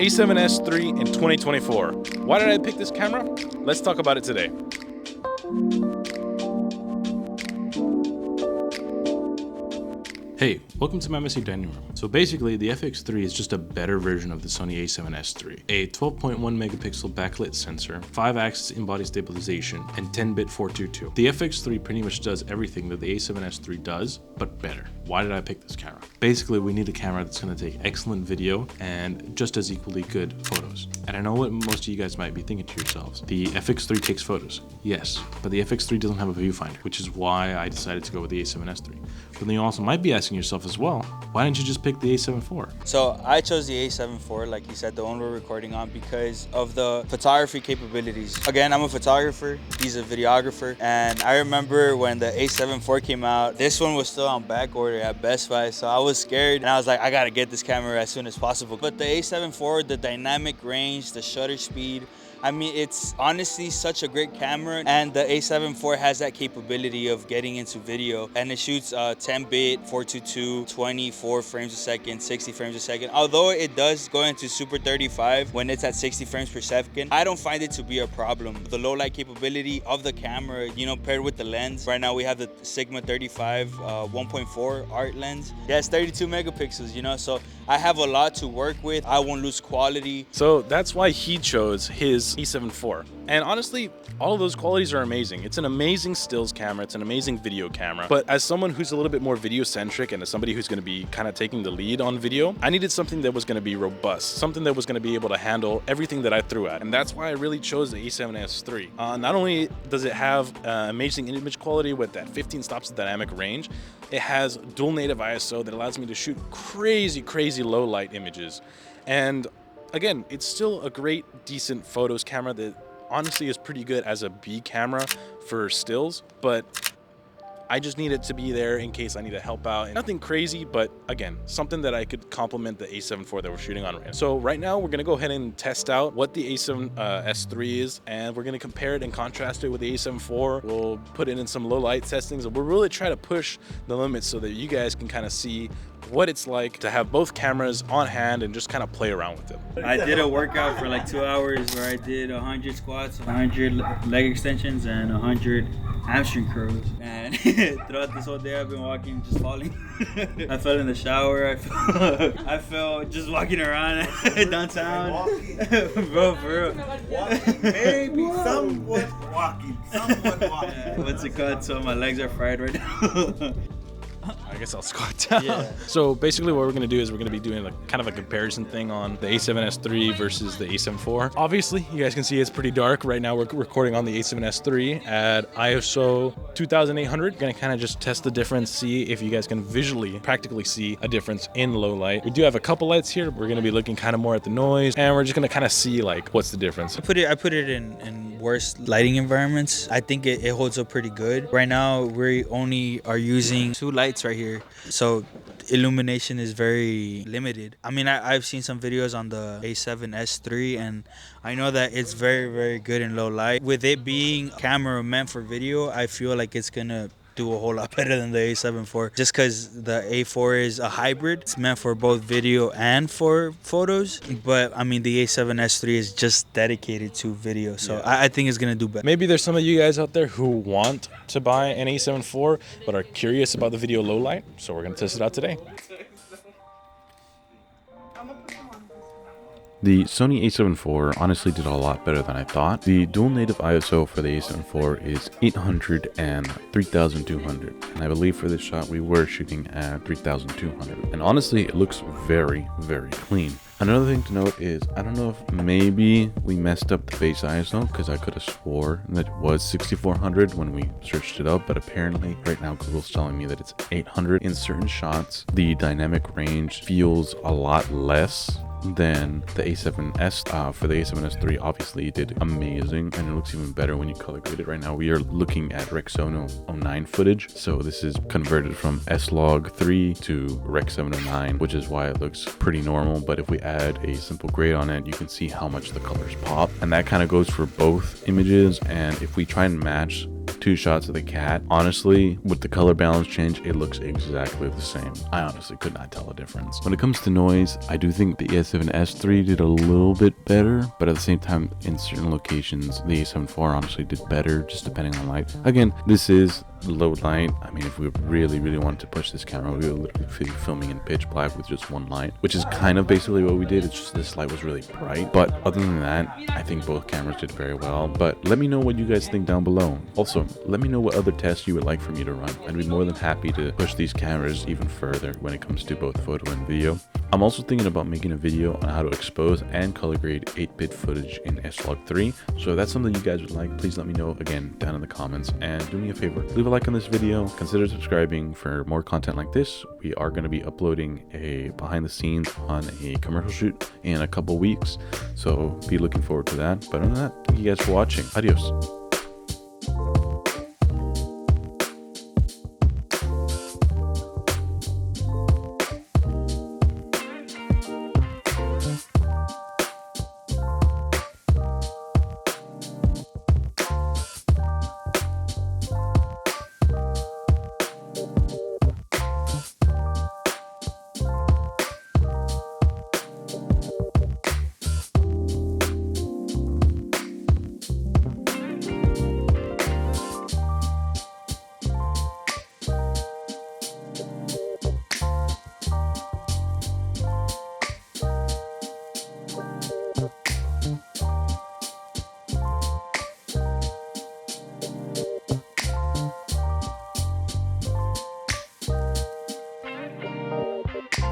A7S III in 2024. Why did I pick this camera? Let's talk about it today. Hey, welcome to my messy dining room. So basically, the FX3 is just a better version of the Sony A7S III. A 12.1 megapixel backlit sensor, 5-axis in-body stabilization, and 10-bit 422. The FX3 pretty much does everything that the A7S III does, but better. Why did I pick this camera? Basically, we need a camera that's going to take excellent video and just as equally good photos. And I know what most of you guys might be thinking to yourselves. The FX3 takes photos. Yes, but the FX3 doesn't have a viewfinder, which is why I decided to go with the A7S III. But then you also might be asking yourself as well, why didn't you just pick the A7IV? So I chose the A7IV, like you said, the one we're recording on, because of the photography capabilities. Again, I'm a photographer, he's a videographer, and I remember when the A7IV came out, this one was still on back order at Best Buy, so I was scared, and I was like, I gotta get this camera as soon as possible. But the A7IV, the dynamic range, the shutter speed, I mean, it's honestly such a great camera, and the A7IV has that capability of getting into video, and it shoots 10-bit, 422, 24 frames a second, 60 frames a second. Although it does go into Super 35 when it's at 60 frames per second, I don't find it to be a problem. The low light capability of the camera, you know, paired with the lens. Right now we have the Sigma 35 1.4 art lens. Yeah, it's 32 megapixels, you know, so I have a lot to work with. I won't lose quality. So that's why he chose his A7IV. And honestly, all of those qualities are amazing. It's an amazing stills camera, it's an amazing video camera. But as someone who's a little bit more video centric and as somebody who's gonna be kind of taking the lead on video, I needed something that was gonna be robust, something that was gonna be able to handle everything that I threw at. And that's why I really chose the A7S III. Not only does it have amazing image quality with that 15 stops of dynamic range, it has dual native ISO that allows me to shoot crazy low light images. And again, it's still a great, decent photos camera that honestly is pretty good as a B camera for stills, but I just need it to be there in case I need to help out. And nothing crazy, but again, something that I could complement the A7IV that we're shooting on right now. So right now we're gonna go ahead and test out what the A7S III is, and we're gonna compare it and contrast it with the A7IV. We'll put it in some low light testings, and we'll really try to push the limits so that you guys can kind of see what it's like to have both cameras on hand and just kind of play around with them. I did a workout for like 2 hours where I did 100 squats, 100 leg extensions, and 100 hamstring curls. And throughout this whole day, I've been walking, just falling. I fell in the shower. I fell just walking around downtown. Bro, for real. Walking, maybe somewhat walking. What's it called? So my legs are fried right now. I guess I'll squat down. Yeah. So basically what we're going to do is we're going to be doing like kind of a comparison thing on the A7S III versus the A7IV. Obviously, you guys can see it's pretty dark. Right now we're recording on the A7S III at ISO 2800. We're going to kind of just test the difference, see if you guys can visually, practically see a difference in low light. We do have a couple lights here. We're going to be looking kind of more at the noise, and we're just going to kind of see like what's the difference. I put it in worse lighting environments. I think it holds up pretty good. Right now we only are using 2 lights right here, so illumination is very limited. I mean, I've seen some videos on the A7S III, and I know that it's very good in low light. With it being a camera meant for video, I feel like it's gonna do a whole lot better than the A7IV, just because the A4 is a hybrid. It's meant for both video and for photos, but I mean the A7S III is just dedicated to video, so yeah. I think it's gonna do better. Maybe there's some of you guys out there who want to buy an A7IV but are curious about the video low light, so we're gonna test it out today. The Sony A7IV honestly did a lot better than I thought. The dual native ISO for the A7IV is 800 and 3200, and I believe for this shot we were shooting at 3200, and honestly it looks very clean. Another thing to note is, I don't know if maybe we messed up the base ISO, because I could have swore that it was 6400 when we searched it up, but apparently right now Google's telling me that it's 800. In certain shots, the dynamic range feels a lot less than the A7S. For the A7S III, obviously it did amazing, and it looks even better when you color grade it. Right now we are looking at Rec 709 footage, so this is converted from S-Log 3 to Rec 709, which is why it looks pretty normal. But if we add a simple grade on it, you can see how much the colors pop, and that kind of goes for both images. And if we try and match 2 shots of the cat, honestly, with the color balance change, it looks exactly the same. I honestly could not tell a difference. When it comes to noise, I do think the A7S3 did a little bit better, but at the same time, in certain locations, the A7IV honestly did better, just depending on light. Again, this is low light. I mean, if we really wanted to push this camera, we would literally be filming in pitch black with just one light, which is kind of basically what we did. It's just this light was really bright. But other than that, I think both cameras did very well. But let me know what you guys think down below. Also, let me know what other tests you would like for me to run. I'd be more than happy to push these cameras even further when it comes to both photo and video. I'm also thinking about making a video on how to expose and color grade 8-bit footage in S-Log 3. So if that's something you guys would like, please let me know again down in the comments. And do me a favor, leave a like on this video, consider subscribing for more content like this. We are going to be uploading a behind the scenes on a commercial shoot in a couple weeks, so be looking forward to that. But other than that, thank you guys for watching. Adios.